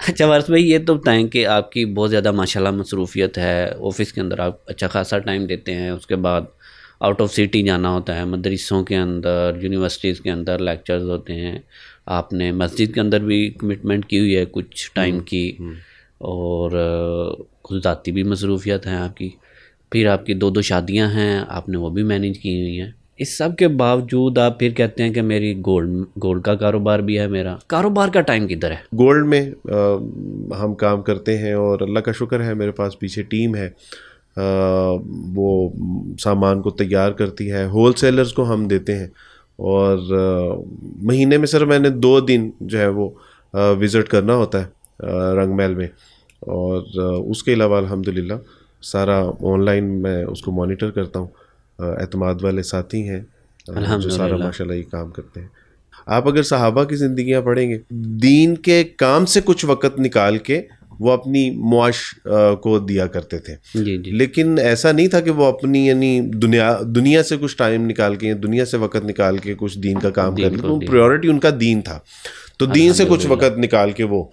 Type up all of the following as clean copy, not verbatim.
اچھا وارث بھائی یہ تو بتائیں کہ آپ کی بہت زیادہ ماشاءاللہ مصروفیت ہے، آفس کے اندر آپ اچھا خاصا ٹائم دیتے ہیں، اس کے بعد آؤٹ آف سٹی جانا ہوتا ہے، مدرسوں کے اندر، یونیورسٹیز کے اندر لیکچرز ہوتے ہیں، آپ نے مسجد کے اندر بھی کمٹمنٹ کی ہوئی ہے کچھ ٹائم کی، اور خود ذاتی بھی مصروفیت ہیں آپ کی، پھر آپ کی دو شادیاں ہیں، آپ نے وہ بھی مینیج کی ہوئی ہیں، اس سب کے باوجود آپ پھر کہتے ہیں کہ میری گولڈ کا کاروبار بھی ہے، میرا کاروبار کا ٹائم کدھر ہے؟ گولڈ میں ہم کام کرتے ہیں، اور اللہ کا شکر ہے میرے پاس پیچھے ٹیم ہے، وہ سامان کو تیار کرتی ہے، ہول سیلرز کو ہم دیتے ہیں، اور مہینے میں صرف میں نے 2 دن جو ہے وہ وزٹ کرنا ہوتا ہے رنگ محل میں، اور اس کے علاوہ الحمدللہ سارا آن لائن میں اس کو مانیٹر کرتا ہوں، اعتماد والے ساتھی ہیں جو سارا الحمدللہ. ماشاءاللہ یہ کام کرتے ہیں۔ آپ اگر صحابہ کی زندگیاں پڑھیں گے، دین کے کام سے کچھ وقت نکال کے وہ اپنی معاش کو دیا کرتے تھے، جی جی لیکن ایسا نہیں تھا کہ وہ اپنی یعنی دنیا سے کچھ ٹائم نکال کے، دنیا سے وقت نکال کے کچھ دین کا کام کر دین لیں، کو تو دیا. پریورٹی ان کا دین تھا، تو دین سے کچھ الحمدللہ. وقت نکال کے وہ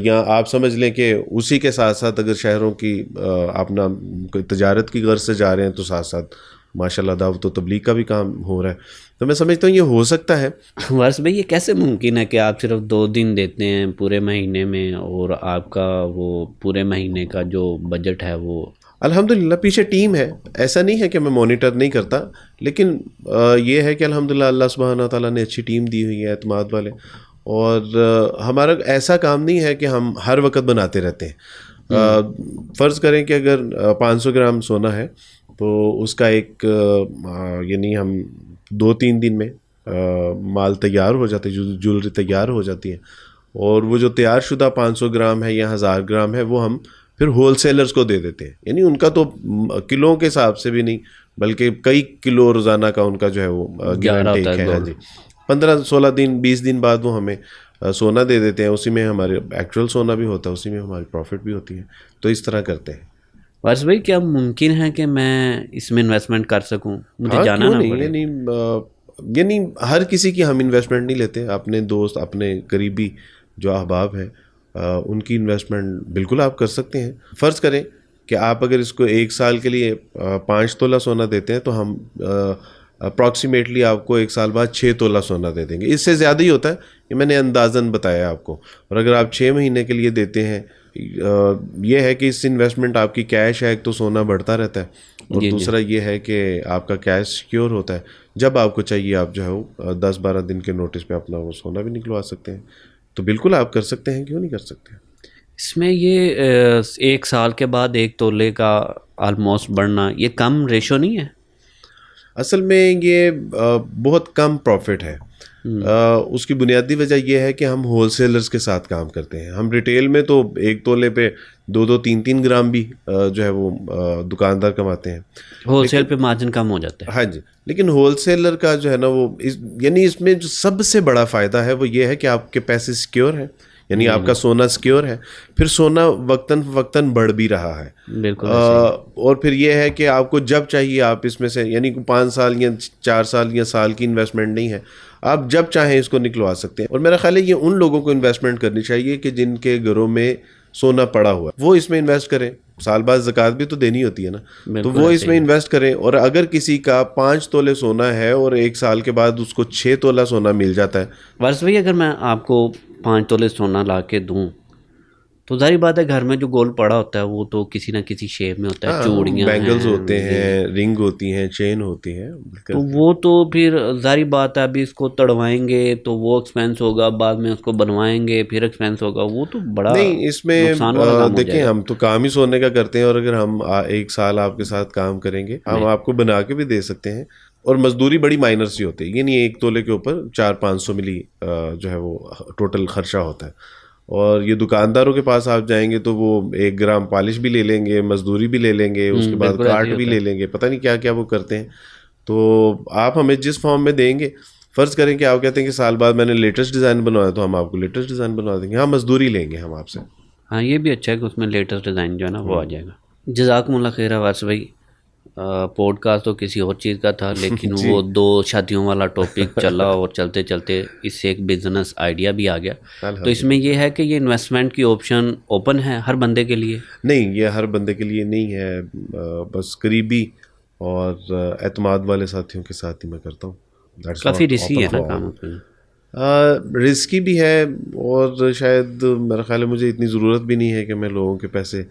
یا آپ سمجھ لیں کہ اسی کے ساتھ ساتھ اگر شہروں کی اپنا کوئی تجارت کی غرض سے جا رہے ہیں تو ساتھ ساتھ ماشاءاللہ دعوت و تبلیغ کا بھی کام ہو رہا ہے، تو میں سمجھتا ہوں یہ ہو سکتا ہے۔ وارث بھائی یہ کیسے ممکن ہے کہ آپ صرف 2 دن دیتے ہیں پورے مہینے میں، اور آپ کا وہ پورے مہینے کا جو بجٹ ہے وہ؟ الحمدللہ پیچھے ٹیم ہے، ایسا نہیں ہے کہ میں مانیٹر نہیں کرتا، لیکن یہ ہے کہ الحمدللہ اللہ سبحانہ تعالیٰ نے اچھی ٹیم دی ہوئی ہے، اعتماد والے، اور ہمارا ایسا کام نہیں ہے کہ ہم ہر وقت بناتے رہتے ہیں۔ فرض کریں کہ اگر 500 گرام سونا ہے تو اس کا ایک یعنی ہم 2-3 دن میں مال تیار ہو جاتا ہے، جولری تیار ہو جاتی ہے، اور وہ جو تیار شدہ 500 گرام ہے یا 1000 گرام ہے وہ ہم پھر ہول سیلرز کو دے دیتے ہیں، یعنی ان کا تو کلوں کے حساب سے بھی نہیں بلکہ کئی کلو روزانہ کا ان کا جو ہے وہ گیو جا اینڈ رہا ہوتا ٹیک ہے ہے۔ ہاں گولڈ. جی، 15-16 دن 20 دن بعد وہ ہمیں سونا دے دیتے ہیں، اسی میں ہمارے ایکچوئل سونا بھی ہوتا ہے، اسی میں ہماری پروفٹ بھی ہوتی ہے، تو اس طرح کرتے ہیں۔ وارث بھائی کیا ممکن ہے کہ میں اس میں انویسٹمنٹ کر سکوں، مجھے ہاں جانا کیوں نہ نہیں، پڑے؟ یعنی ہر کسی کی ہم انویسٹمنٹ نہیں لیتے، اپنے دوست، اپنے قریبی جو احباب ہیں ان کی انویسٹمنٹ بالکل آپ کر سکتے ہیں۔ فرض کریں کہ آپ اگر اس کو 1 سال کے لیے 5 تولہ سونا دیتے ہیں تو ہم اپروکسیمیٹلی آپ کو 1 سال بعد 6 تولہ سونا دے دیں گے، اس سے زیادہ ہی ہوتا ہے، یہ میں نے اندازاً بتایا آپ کو، اور اگر آپ 6 مہینے کے لیے دیتے ہیں، یہ ہے کہ اس انویسٹمنٹ آپ کی کیش ہے، ایک تو سونا بڑھتا رہتا ہے، اور جی جی. دوسرا یہ ہے کہ آپ کا کیش سیکیور ہوتا ہے، جب آپ کو چاہیے آپ جو ہے وہ 10-12 دن کے نوٹس پہ اپنا وہ سونا بھی نکلوا سکتے ہیں، تو بالکل آپ کر سکتے ہیں، کیوں نہیں کر سکتے ہیں۔ اس میں یہ 1 سال کے بعد 1 تولے کا آلموسٹ بڑھنا، یہ کم ریشو نہیں ہے؟ اصل میں یہ بہت کم پروفٹ ہے، اس کی بنیادی وجہ یہ ہے کہ ہم ہول سیلرز کے ساتھ کام کرتے ہیں، ہم ریٹیل میں تو 1 تولے پہ 2-3 گرام بھی جو ہے وہ دکاندار کماتے ہیں، ہول سیل لیکن پہ مارجن کم ہو جاتا ہے. ہاں جی، لیکن ہول سیلر کا جو ہے نا وہ یعنی اس میں جو سب سے بڑا فائدہ ہے وہ یہ ہے کہ آپ کے پیسے سیکیور ہیں، یعنی آپ کا سونا سیکیور ہے، پھر سونا وقتاً فوقتاً بڑھ بھی رہا ہے، بالکل ایسے ہی. اور پھر یہ ہے کہ آپ کو جب چاہیے آپ اس میں سے، یعنی 5 سال یا 4 سال یا سال کی انویسٹمنٹ نہیں ہے، آپ جب چاہیں اس کو نکلوا سکتے ہیں، اور میرا خیال ہے یہ ان لوگوں کو انویسٹمنٹ کرنی چاہیے کہ جن کے گھروں میں سونا پڑا ہوا ہے، وہ اس میں انویسٹ کریں، سال بعد زکوٰۃ بھی تو دینی ہوتی ہے نا، تو بالکل وہ اس ایسے میں ہی. انویسٹ کریں، اور اگر کسی کا 5 تولے سونا ہے اور 1 سال کے بعد اس کو 6 تولہ سونا مل جاتا ہے۔ وارث بھائی اگر میں آپ کو 5 تولے سونا لا کے دوں تو ظاہر بات ہے گھر میں جو گولڈ پڑا ہوتا ہے وہ تو کسی نہ کسی شیپ میں ہوتا ہے، ہاں، چوڑیاں بینگلز ہیں، ہوتے ہیں، رنگ ہوتی ہیں، چین ہوتی ہیں، تو وہ تو پھر ظاہر بات ہے ابھی اس کو تڑوائیں گے تو وہ ایکسپینس ہوگا، بعد میں اس کو بنوائیں گے پھر ایکسپینس ہوگا، وہ تو بڑا نہیں، اس میں نقصان والا کام ہو دیکھیں جائے گا. ہم تو کام ہی سونے کا کرتے ہیں، اور اگر ہم 1 سال آپ کے ساتھ کام کریں گے ہم آپ کو بنا کے بھی دے سکتے ہیں، اور مزدوری بڑی مائنر سی ہوتی ہے، یعنی 1 تولے کے اوپر 400-500 ملی جو ہے وہ ٹوٹل خرچہ ہوتا ہے، اور یہ دکانداروں کے پاس آپ جائیں گے تو وہ 1 گرام پالش بھی لے لیں گے، مزدوری بھی لے لیں گے، اس کے بعد بالکل ایسے کاٹ ہی بھی ہوتا لے ہے. لیں گے، پتہ نہیں کیا کیا وہ کرتے ہیں، تو آپ ہمیں جس فارم میں دیں گے، فرض کریں کہ آپ کہتے ہیں کہ سال بعد میں نے لیٹسٹ ڈیزائن بنوایا تو ہم آپ کو لیٹسٹ ڈیزائن بنوا دیں گے، ہاں مزدوری لیں گے ہم آپ سے۔ ہاں یہ بھی اچھا ہے کہ اس میں لیٹسٹ ڈیزائن جو ہے نا وہ آ جائے گا. جزاکم اللہ خیر وارث بھائی، پوڈ کاسٹ تو کسی اور چیز کا تھا، لیکن وہ 2 شادیوں والا ٹاپک چلا اور چلتے چلتے اس سے ایک بزنس آئیڈیا بھی آ گیا. تو اس میں یہ ہے کہ یہ انویسٹمنٹ کی آپشن اوپن ہے ہر بندے کے لیے؟ نہیں، یہ ہر بندے کے لیے نہیں ہے، بس قریبی اور اعتماد والے ساتھیوں کے ساتھ ہی میں کرتا ہوں. کافی رسکی ہے نا کام؟ رسکی بھی ہے، اور شاید میرا خیال ہے مجھے اتنی ضرورت بھی نہیں ہے کہ میں لوگوں کے پیسے،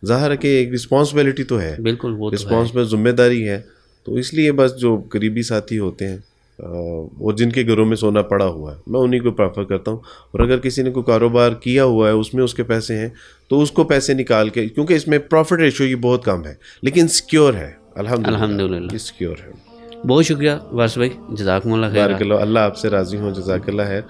ظاہر ہے کہ ایک رسپانسبلٹی تو ہے، بالکل وہ رسپانس میں ذمہ داری ہے، تو اس لیے بس جو قریبی ساتھی ہوتے ہیں اور جن کے گھروں میں سونا پڑا ہوا ہے میں انہیں کو پریفر کرتا ہوں. اور اگر کسی نے کوئی کاروبار کیا ہوا ہے اس میں اس کے پیسے ہیں تو اس کو پیسے نکال کے، کیونکہ اس میں پروفٹ ریشو یہ بہت کم ہے لیکن سیکیور ہے، الحمدللہ سیکیور ہے. بہت شکریہ وارث بھائی، جزاکم اللہ خیر. بارک اللہ، اللہ آپ سے راضی ہوں، جزاک اللہ خیر.